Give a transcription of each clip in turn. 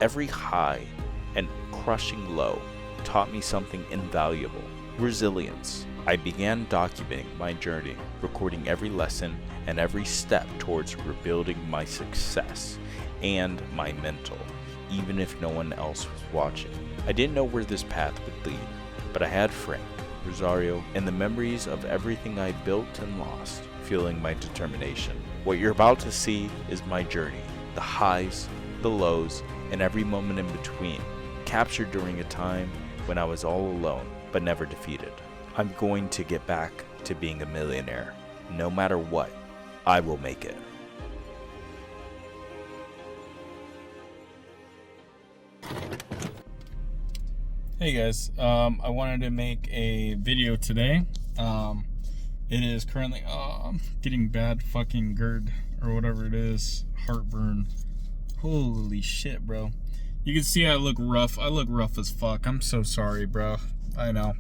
Every high and crushing low taught me something invaluable: resilience. I began documenting my journey, recording every lesson and every step towards rebuilding my success and my mental, even if no one else was watching. I didn't know where this path would lead, but I had Frank, Rosario, and the memories of everything I built and lost, fueling my determination. What you're about to see is my journey, the highs, the lows, and every moment in between, captured during a time when I was all alone, but never defeated. I'm going to get back to being a millionaire. No matter what, I will make it. Hey guys, I wanted to make a video today. It is currently getting bad fucking GERD or whatever it is, heartburn. Holy shit, bro. You can see I look rough. I look rough as fuck. I'm so sorry, bro. I know.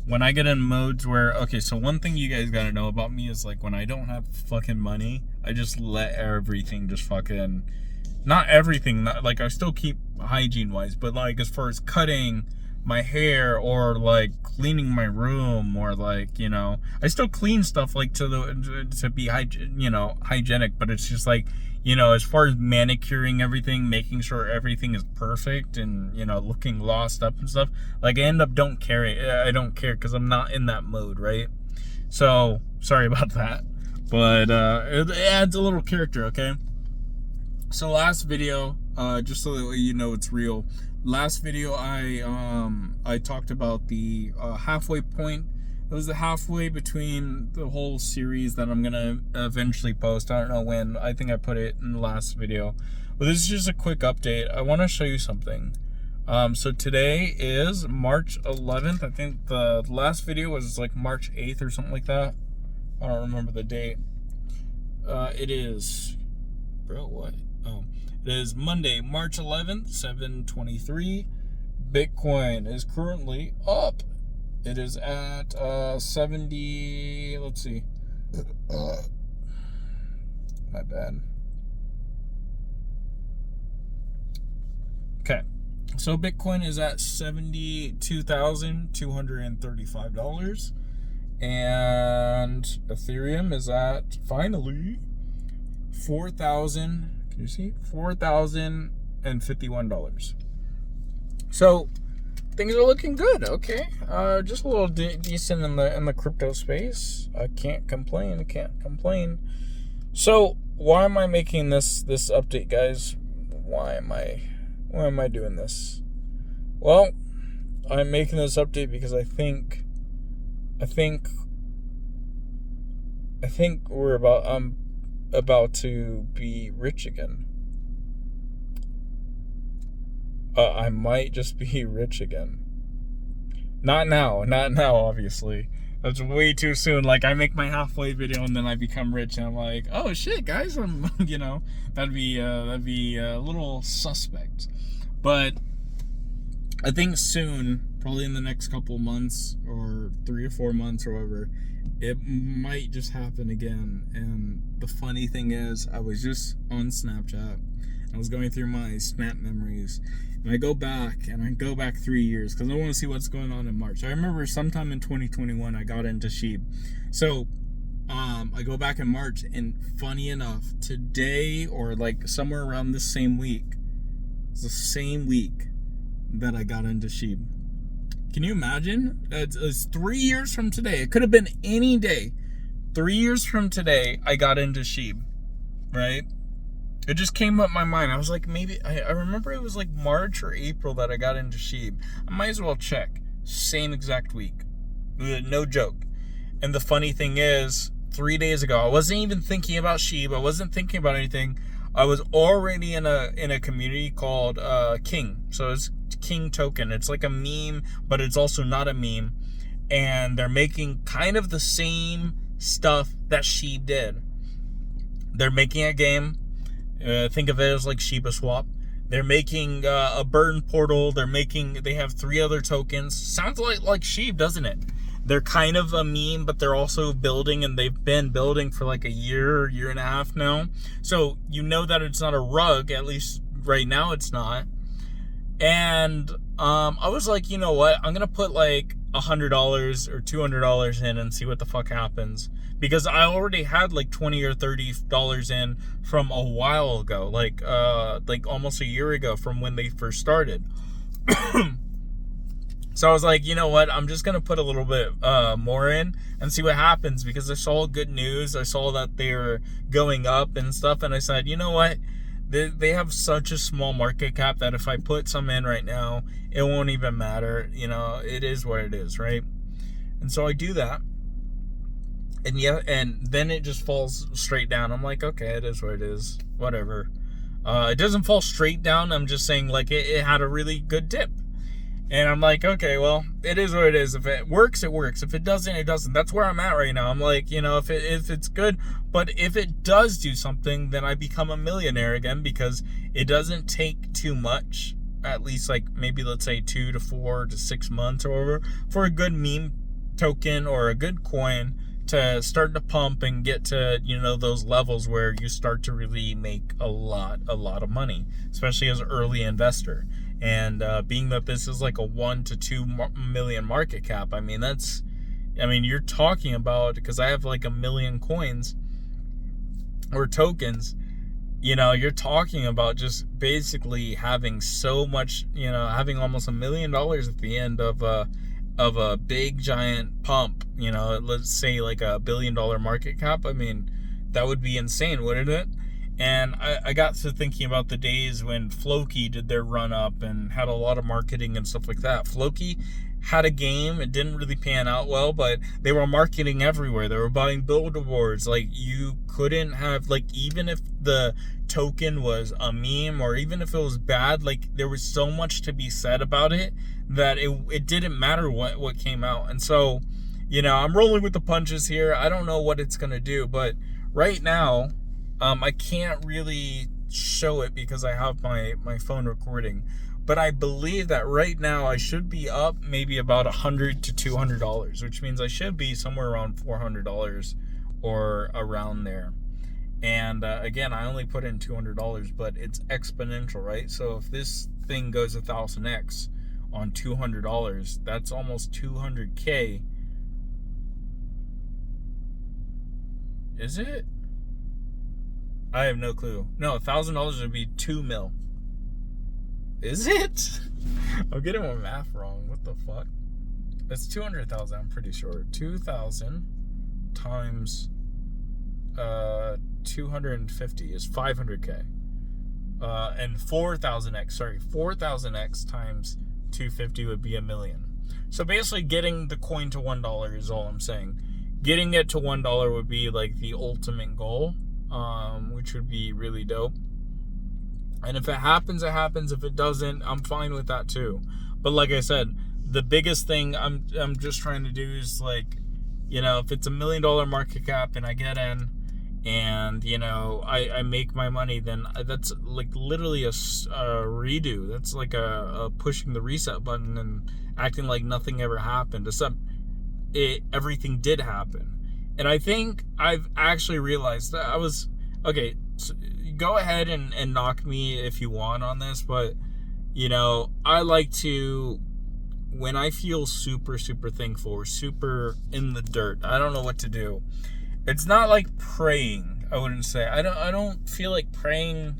When I get in modes where, okay, so one thing you guys gotta know about me is, like, when I don't have fucking money, I just let everything just fucking, not everything, like, I still keep hygiene wise, but like as far as cutting my hair or like cleaning my room or like, you know, I still clean stuff like to be hygienic, but it's just like, you know, as far as manicuring everything, making sure everything is perfect and, you know, looking lost up and stuff, like I end up I don't care because I'm not in that mode, right? So sorry about that, but it adds a little character. Okay, so last video, just so that you know it's real, last video I talked about the halfway point. It was the halfway between the whole series that I'm gonna eventually post. I don't know when. I think I put it in the last video, but this is just a quick update. I want to show you something. So today is March 11th. I think the last video was like March 8th or something like that. I don't remember the date. It is, bro, what? Oh, it is Monday, March 11th, 7:23. Bitcoin is currently up. It is at 70, let's see. My bad. Okay. So Bitcoin is at $72,235. And Ethereum is at, finally, $4,000. Can you see? $4,051. So things are looking good. Okay, just a little decent in the crypto space. I can't complain. So why am I making this update, guys? Why am I doing this? Well, I'm making this update because I think I'm about to be rich again. I might just be rich again. Not now, obviously. That's way too soon. Like, I make my halfway video and then I become rich and I'm like, oh shit, guys, I'm, you know, that'd be a little suspect. But I think soon, probably in the next couple months or 3 or 4 months or whatever, it might just happen again. And the funny thing is, I was just on Snapchat. I was going through my Snap memories, and I go back 3 years because I want to see what's going on in March. I remember sometime in 2021 I got into Shiba. So I go back in March, and funny enough, today or like somewhere around this same week, it's the same week that I got into Shiba. Can you imagine? It's 3 years from today. It could have been any day. 3 years from today, I got into Shiba, right? It just came up my mind. I was like, maybe, I remember it was like March or April that I got into Shiba. I might as well check. Same exact week. No joke. And the funny thing is, 3 days ago, I wasn't even thinking about Shiba. I wasn't thinking about anything. I was already in a community called King. So it's King Token. It's like a meme, but it's also not a meme. And they're making kind of the same stuff that Shiba did. They're making a game. Think of it as like Shiba Swap. They're making a burn portal. They have 3 other tokens. Sounds like Shiba, doesn't it? They're kind of a meme, but they're also building, and they've been building for like a year and a half now. So you know that it's not a rug, at least right now it's not. And I was like, you know what? I'm gonna put like $100 or $200 in and see what the fuck happens, because I already had like $20 or $30 in from a while ago, like almost a year ago from when they first started. So I was like, you know what? I'm just gonna put a little bit more in and see what happens, because I saw good news. I saw that they were going up and stuff, and I said, you know what? They have such a small market cap that if I put some in right now, it won't even matter. You know, it is what it is, right? And so I do that, and yeah, and then it just falls straight down. I'm like, okay, it is what it is, whatever. It doesn't fall straight down. I'm just saying, like, it had a really good dip. And I'm like, okay, well, it is what it is. If it works, it works. If it doesn't, it doesn't. That's where I'm at right now. I'm like, you know, if it's good, but if it does do something, then I become a millionaire again, because it doesn't take too much, at least like maybe let's say 2 to 4 to 6 months or whatever, for a good meme token or a good coin to start to pump and get to, you know, those levels where you start to really make a lot of money, especially as an early investor. And being that this is like a 1 to 2 million market cap, I mean, you're talking about, because I have like 1 million coins or tokens, you know, you're talking about just basically having so much, you know, having almost $1 million at the end of a big giant pump, you know, let's say like a $1 billion market cap. I mean, that would be insane, wouldn't it? And I got to thinking about the days when Floki did their run up and had a lot of marketing and stuff like that. Floki had a game. It didn't really pan out well, but they were marketing everywhere. They were buying billboards. Like, you couldn't have, like, even if the token was a meme or even if it was bad, like, there was so much to be said about it that it didn't matter what came out. And so, you know, I'm rolling with the punches here. I don't know what it's going to do, but right now, I can't really show it because I have my phone recording, but I believe that right now I should be up maybe about $100 to $200, which means I should be somewhere around $400 or around there. And again, I only put in $200, but it's exponential, right? So if this thing goes 1,000x on $200, that's almost 200K. Is it? I have no clue. No, $1,000 would be 2 mil. Is it? I'm getting my math wrong. What the fuck? It's 200,000. I'm pretty sure. 2,000 times 250 is 500K. And 4,000x. Sorry, 4,000x times 250 would be $1 million. So basically, getting the coin to $1 is all I'm saying. Getting it to $1 would be like the ultimate goal. Which would be really dope. And if it happens, it happens. If it doesn't, I'm fine with that too. But like I said, the biggest thing I'm just trying to do is, like, you know, if it's $1 million market cap and I get in and, you know, I make my money, then that's like literally a redo. That's like a pushing the reset button and acting like nothing ever happened, except everything did happen. And I think I've actually realized that okay, so go ahead and knock me if you want on this, but, you know, I like to, when I feel super, super thankful or super in the dirt, I don't know what to do. It's not like praying, I wouldn't say. I don't feel like praying,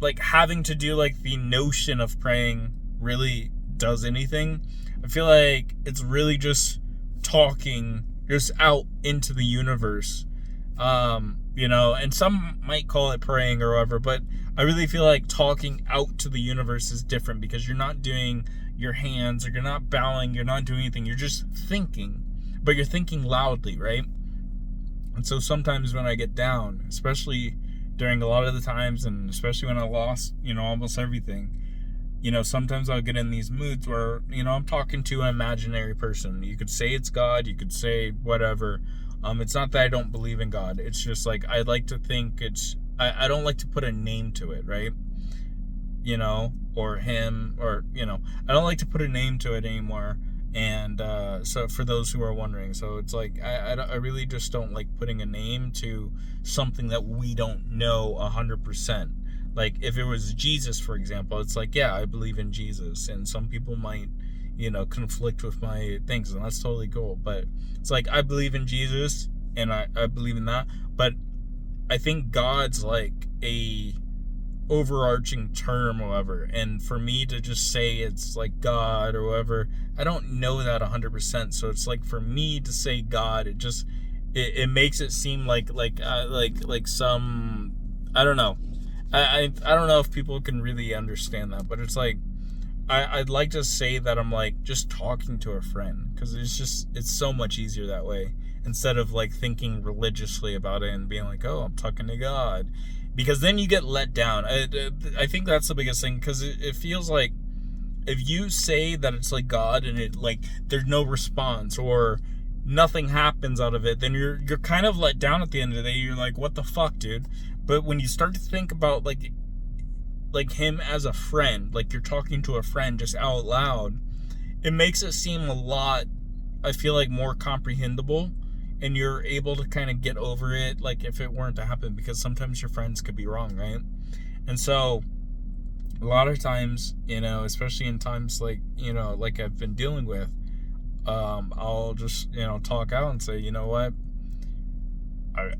like having to do like the notion of praying really does anything. I feel like it's really just talking just out into the universe, you know, and some might call it praying or whatever, but I really feel like talking out to the universe is different, because you're not doing your hands or you're not bowing, you're not doing anything, you're just thinking, but you're thinking loudly, right? And so sometimes when I get down, especially during a lot of the times, and especially when I lost, you know, almost everything, you know, sometimes I'll get in these moods where, you know, I'm talking to an imaginary person. You could say it's God, you could say whatever. It's not that I don't believe in God. It's just like, I like to think I don't like to put a name to it, right? You know, or him, or, you know, I don't like to put a name to it anymore. And so for those who are wondering, so it's like, I really just don't like putting a name to something that we don't know 100%. Like, if it was Jesus, for example, it's like, yeah, I believe in Jesus. And some people might, conflict with my things, and that's totally cool. But it's like, I believe in Jesus, and I believe in that. But I think God's like a overarching term or whatever. And for me to just say it's like God or whatever, I don't know that 100%. So it's like, for me to say God, it makes it seem like some, I don't know. I don't know if people can really understand that, but it's like, I'd like to say that I'm like just talking to a friend, because it's so much easier that way, instead of like thinking religiously about it and being like, oh, I'm talking to God, because then you get let down. I think that's the biggest thing, because it feels like if you say that it's like God and it like there's no response or nothing happens out of it, then you're kind of let down at the end of the day. You're like, what the fuck, dude? But when you start to think about like him as a friend, like you're talking to a friend just out loud, it makes it seem a lot, I feel like, more comprehensible, and you're able to kind of get over it, like if it weren't to happen, because sometimes your friends could be wrong, right? And so a lot of times, especially in times like, like I've been dealing with, I'll just, talk out and say, you know what,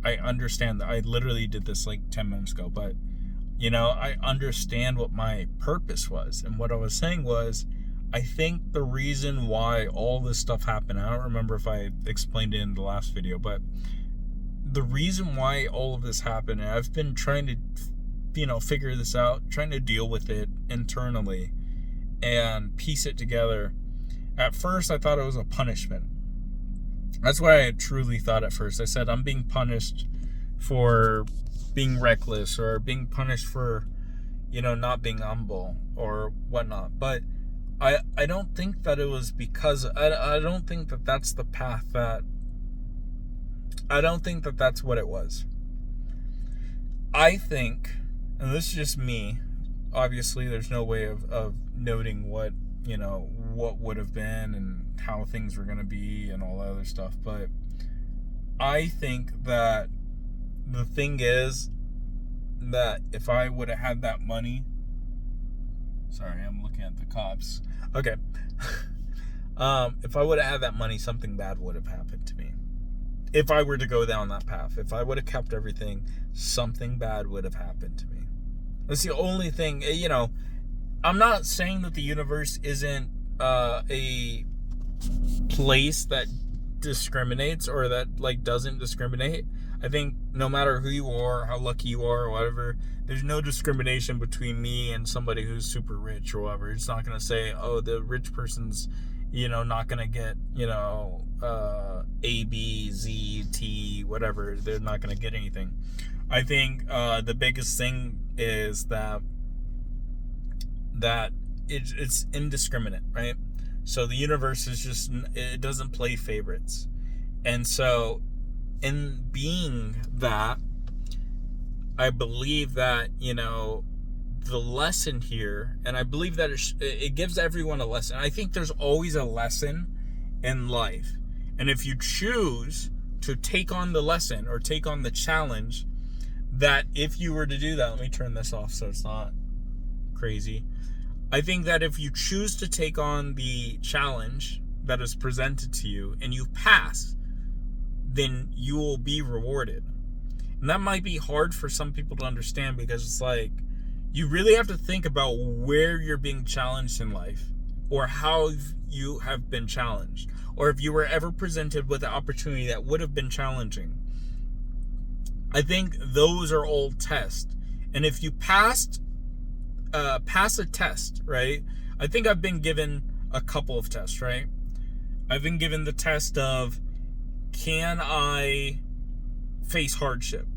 I understand that I literally did this like 10 minutes ago, but I understand what my purpose was. And what I was saying was, I think the reason why all this stuff happened, I don't remember if I explained it in the last video, but the reason why all of this happened, and I've been trying to, figure this out, trying to deal with it internally and piece it together. At first, I thought it was a punishment. That's what I truly thought at first. I said, I'm being punished for being reckless, or being punished for, not being humble or whatnot. But I don't think that it was because, I don't think that that's the path that, I don't think that that's what it was. I think, and this is just me, obviously there's no way of noting what, what would have been and how things were going to be and all that other stuff. But I think that the thing is that if I would have had that money, sorry, I'm looking at the cops. Okay. If I would have had that money, something bad would have happened to me. If I were to go down that path, if I would have kept everything, something bad would have happened to me. That's the only thing, I'm not saying that the universe isn't a place that discriminates, or that like doesn't discriminate. I think no matter who you are, how lucky you are, or whatever, there's no discrimination between me and somebody who's super rich or whatever. It's not going to say, oh, the rich person's, not going to get, A, B, Z, T, whatever. They're not going to get anything. I think the biggest thing is that it's indiscriminate, right? So the universe is just, it doesn't play favorites. And so in being that, I believe that, the lesson here, and I believe that it gives everyone a lesson. I think there's always a lesson in life. And if you choose to take on the lesson or take on the challenge, that if you were to do that, let me turn this off so it's not crazy. I think that if you choose to take on the challenge that is presented to you and you pass, then you will be rewarded. And that might be hard for some people to understand, because it's like, you really have to think about where you're being challenged in life, or how you have been challenged, or if you were ever presented with an opportunity that would have been challenging. I think those are all tests. And if you pass a test, right? I think I've been given a couple of tests, right? I've been given the test of, can I face hardship?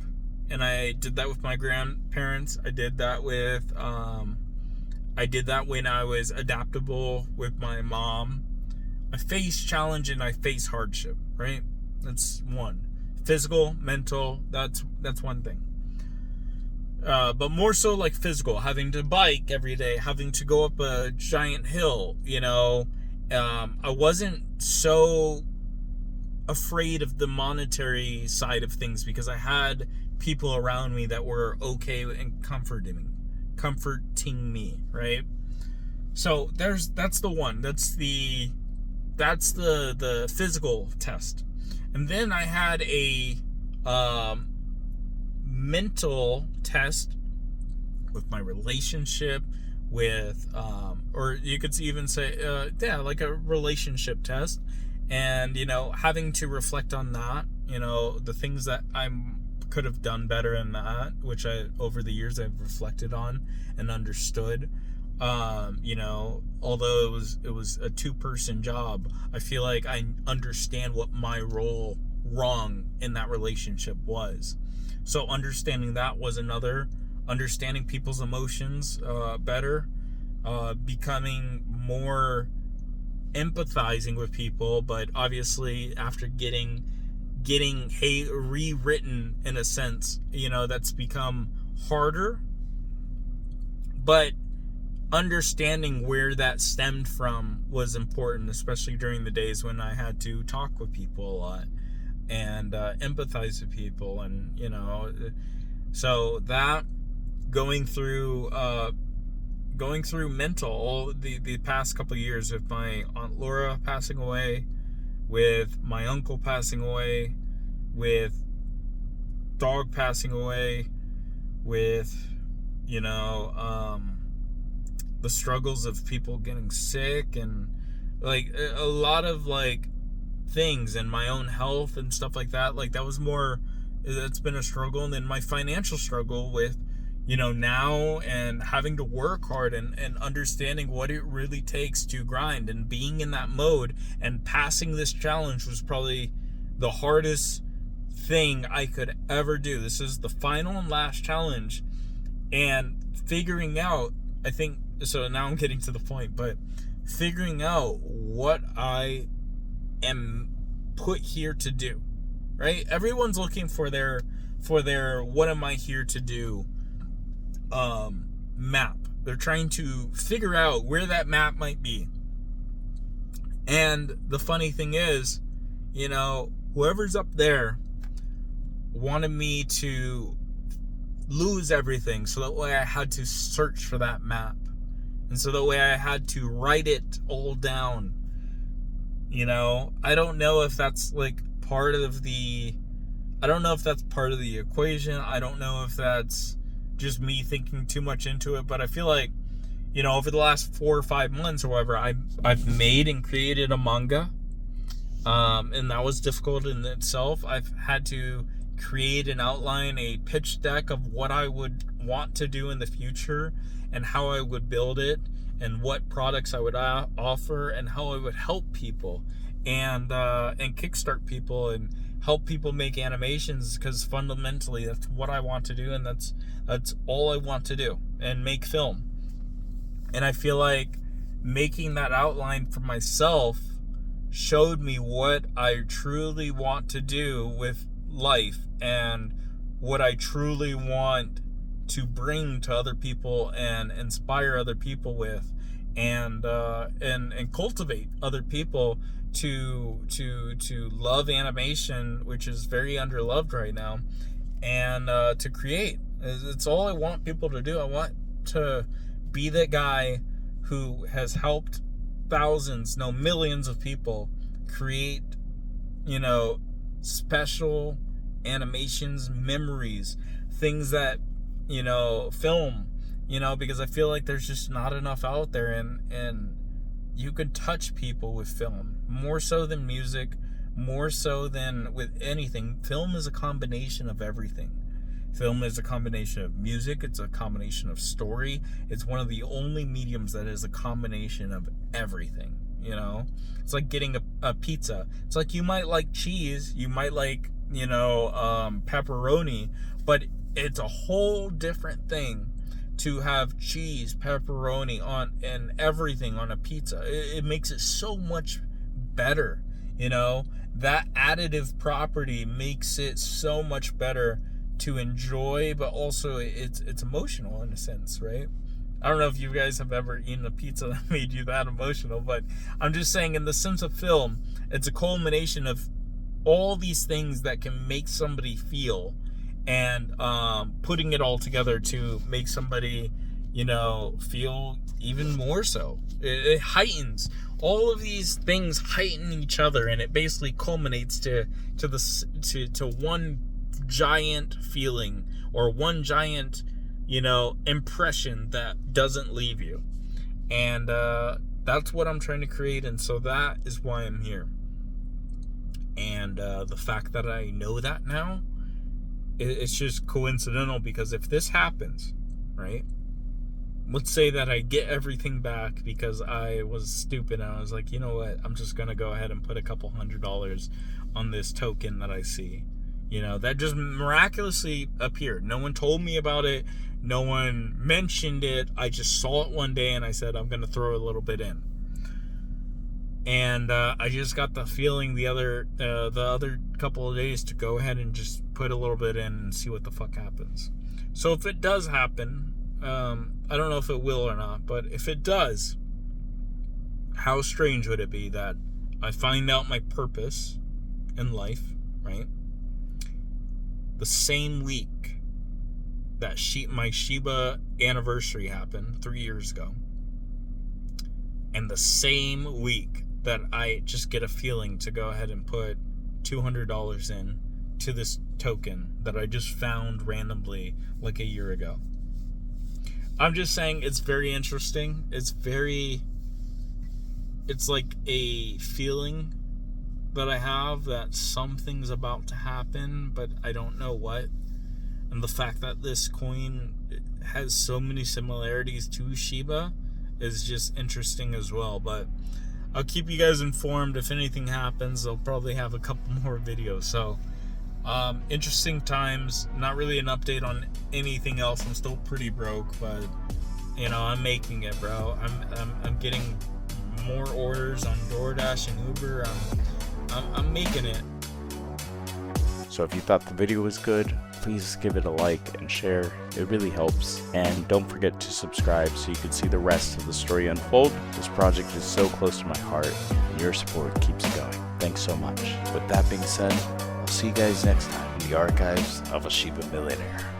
And I did that with my grandparents. I did that with, I did that when I was adaptable with my mom. I face challenge and I face hardship, right? That's one. Physical, mental, that's one thing. But more so like physical, having to bike every day, having to go up a giant hill, I wasn't so afraid of the monetary side of things, because I had people around me that were okay and comforting comforting me, right? So that's the one. That's the physical test. And then I had a mental test with my relationship, with or you could even say like a relationship test, and having to reflect on that, the things that I could have done better in that, which I over the years I've reflected on and understood. Although it was a 2-person job, I feel like I understand what my role wrong in that relationship was. So understanding that was another. Understanding people's emotions better, becoming more empathizing with people, but obviously after getting rewritten in a sense, that's become harder. But understanding where that stemmed from was important, especially during the days when I had to talk with people a lot and empathize with people, and so that going through mental the past couple of years, with my Aunt Laura passing away, with my uncle passing away, with dog passing away, with the struggles of people getting sick, and like a lot of like things, and my own health and stuff like that. Like that's been a struggle. And then my financial struggle with now, and having to work hard, and understanding what it really takes to grind, and being in that mode, and passing this challenge was probably the hardest thing I could ever do. This is the final and last challenge, and figuring out, I think, so now I'm getting to the point, but figuring out what I am put here to do, right? Everyone's looking for their what am I here to do map. They're trying to figure out where that map might be. And the funny thing is, whoever's up there wanted me to lose everything, so that way I had to search for that map, and so that way I had to write it all down. I don't know if that's like part of the equation. I don't know if that's just me thinking too much into it, but I feel like, over the last 4 or 5 months or whatever, I've made and created a manga, and that was difficult in itself. I've had to create and outline a pitch deck of what I would want to do in the future, and how I would build it, and what products I would offer, and how I would help people, and kickstart people, and help people make animations, because fundamentally that's what I want to do, and that's all I want to do, and make film. And I feel like making that outline for myself showed me what I truly want to do with life, and what I truly want to bring to other people, and inspire other people with, and cultivate other people to love animation, which is very underloved right now, and to create. It's all I want people to do. I want to be that guy who has helped thousands, no, millions of people create, special animations, memories, things that, film, because I feel like there's just not enough out there, and you can touch people with film more so than music, more so than with anything. Film is a combination of everything. Film is a combination of music. It's a combination of story. It's one of the only mediums that is a combination of everything. It's like getting a pizza. It's like you might like cheese, you might like pepperoni, but it's a whole different thing to have cheese, pepperoni on and everything on a pizza. It makes it so much better. That additive property makes it so much better to enjoy, but also it's emotional in a sense, right? I don't know if you guys have ever eaten a pizza that made you that emotional, but I'm just saying, in the sense of film, it's a culmination of all these things that can make somebody feel, and putting it all together to make somebody, feel even more so. It heightens. All of these things heighten each other, and it basically culminates to one giant feeling, or one giant, impression that doesn't leave you. And that's what I'm trying to create, and so that is why I'm here. And the fact that I know that now, it's just coincidental, because if this happens, right? Let's say that I get everything back because I was stupid and I was like, you know what? I'm just going to go ahead and put a couple $100 on this token that I see. That just miraculously appeared. No one told me about it. No one mentioned it. I just saw it one day and I said, I'm going to throw a little bit in. And I just got the feeling the other couple of days to go ahead and just put a little bit in and see what the fuck happens. So if it does happen, I don't know if it will or not, but if it does, how strange would it be that I find out my purpose in life, right? The same week that my Shiba anniversary happened 3 years ago, and the same week that I just get a feeling to go ahead and put $200 in to this token that I just found randomly like a year ago. I'm just saying, it's very interesting. It's like a feeling that I have that something's about to happen, but I don't know what. And the fact that this coin has so many similarities to Shiba is just interesting as well. But I'll keep you guys informed. If anything happens, I'll probably have a couple more videos. So interesting times. Not really an update on anything else. I'm still pretty broke, but I'm making it, bro. I'm getting more orders on DoorDash and Uber. I'm making it. So if you thought the video was good, please give it a like and share. It really helps. And don't forget to subscribe so you can see the rest of the story unfold. This project is so close to my heart, and your support keeps it going. Thanks so much. With that being said, I'll see you guys next time in the archives of a Shiba Millionaire.